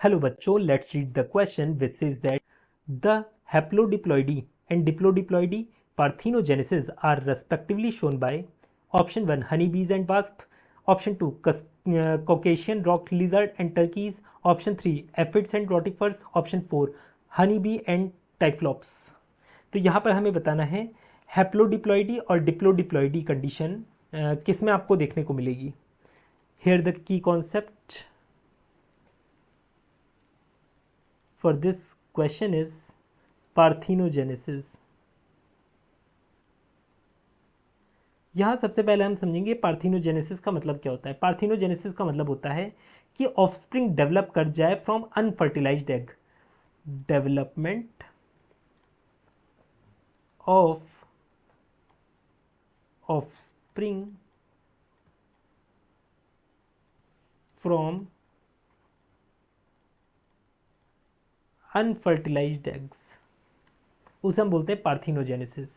Hello बच्चों, let's read the question which says that the haplodiploidy and diplodiploidy parthenogenesis are respectively shown by option 1 honeybees and wasp, option 2 Caucasian rock lizard and turkeys, option 3 aphids and rotifers, option 4 honeybee and typhlops। तो यहाँ पर हमें बताना है हैप्लोडिप्लॉइडी और डिप्लोडिप्लॉइडी condition किस में आपको देखने को मिलेगी। Here the key concept for this question is parthenogenesis। यहां सबसे पहले हम समझेंगे पार्थिनोजेनेसिस का मतलब क्या होता है। पार्थिनोजेनेसिस का मतलब होता है कि ऑफस्प्रिंग डेवलप कर जाए from unfertilised egg. Development of offspring from unfertilised eggs, उसे हम बोलते हैं पार्थिनोजेनेसिस।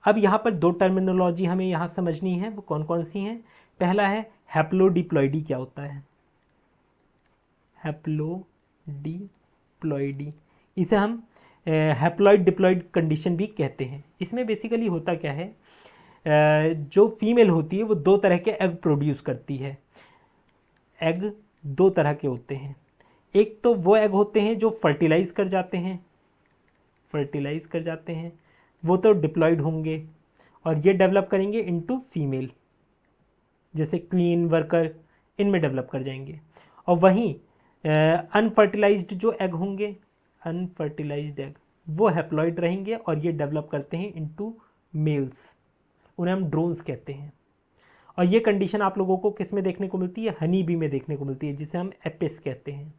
अब यहाँ पर दो टर्मिनोलॉजी हमें यहाँ समझनी है, वो कौन कौन सी हैं। पहला है हैप्लोडिप्लॉइडी। क्या होता है हैप्लोडिप्लॉइडी? इसे हम हैप्लॉइड डिप्लॉइड कंडीशन भी कहते हैं। इसमें बेसिकली होता क्या है, जो फीमेल होती है वो दो तरह के एग प्रोड्यूस करती है। एग दो तरह के होते हैं, एक तो वो एग होते हैं जो फर्टिलाइज कर जाते हैं, वो तो डिप्लॉयड होंगे और ये डेवलप करेंगे इनटू फीमेल, जैसे क्वीन, वर्कर, इनमें डेवलप कर जाएंगे। और वहीं अनफर्टिलाइज्ड जो एग होंगे, अनफर्टिलाइज्ड एग, वो हैप्लॉइड रहेंगे और ये डेवलप करते हैं इनटू मेल्स, उन्हें हम ड्रोन्स कहते हैं। और ये कंडीशन आप लोगों को किस में देखने को मिलती है, हनी बी में देखने को मिलती है, जिसे हम एपिस कहते हैं।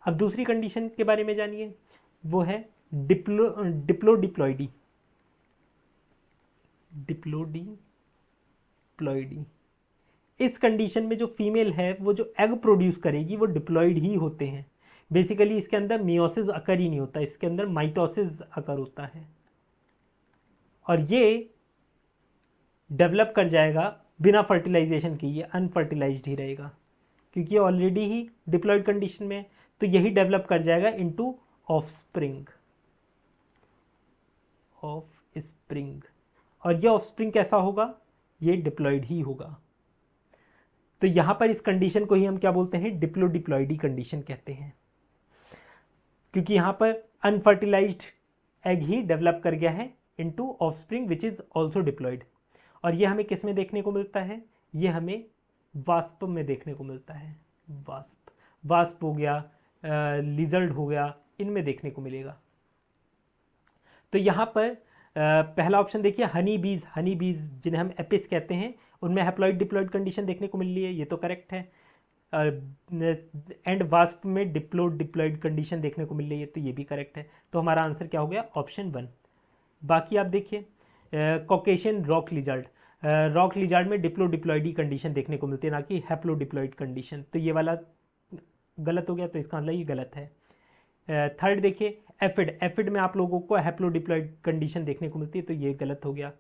अब दूसरी कंडीशन के बारे में जानिए, वो है डिप्लोडिप्लॉइडी। डिप्लोडिप्लॉइडी इस कंडीशन में जो फीमेल है वो जो एग प्रोड्यूस करेगी वो डिप्लॉइड ही होते हैं। बेसिकली इसके अंदर मियोसिस अकर ही नहीं होता, इसके अंदर माइटोसिस अकर होता है और ये डेवलप कर जाएगा बिना फर्टिलाइजेशन के। ये अनफर्टिलाइज्ड ही रहेगा क्योंकि ये ऑलरेडी ही डिप्लॉयड कंडीशन में है, तो यही डेवलप कर जाएगा इनटू ऑफस्प्रिंग। और ये ऑफस्प्रिंग कैसा होगा, ये डिप्लॉयड ही होगा। तो यहां पर इस कंडीशन को ही हम क्या बोलते हैं, डिप्लोडिप्लॉइडी कंडीशन कहते हैं, क्योंकि यहां पर अनफर्टिलाइज्ड एग ही डेवलप कर गया है into offspring which is also deployed. और ये हमें किस में देखने को मिलता है, ये हमें वास्प में देखने को मिलता है। वास्प हो गया, लिजर्ड हो गया, इनमें देखने को मिलेगा। तो यहां पर पहला ऑप्शन देखिए हनी बीज जिन्हें हम एपिस कहते हैं, उनमें हैप्लॉइड डिप्लॉइड कंडीशन देखने को मिल रही है, ये तो करेक्ट है। एंड वास्प में डिप्लॉइड कंडीशन देखने को मिल रही है, तो ये भी करेक्ट है। तो हमारा आंसर क्या हो गया, ऑप्शन 1। बाकी आप देखिए कॉकेशियन रॉक लिजार्ड में डिप्लोडिप्लॉइडी कंडीशन देखने को मिलती है, ना कि हैप्लोडिप्लॉइड कंडीशन। तो ये वाला गलत हो गया, तो इसका मतलब ये गलत है। थर्ड देखिए एफिड में आप लोगों को हैप्लोडिप्लॉइड कंडीशन देखने को मिलती है, तो ये गलत हो गया।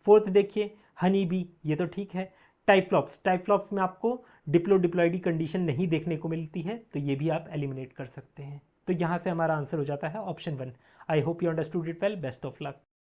फोर्थ देखिए हनी बी, ये तो ठीक है। टाइफ्लॉप्स में आपको डिप्लोडिप्लॉइडी कंडीशन नहीं देखने को मिलती है, तो ये भी आप एलिमिनेट कर सकते हैं। तो यहाँ से हमारा आंसर हो जाता है option 1। I hope you understood it well. Best of luck.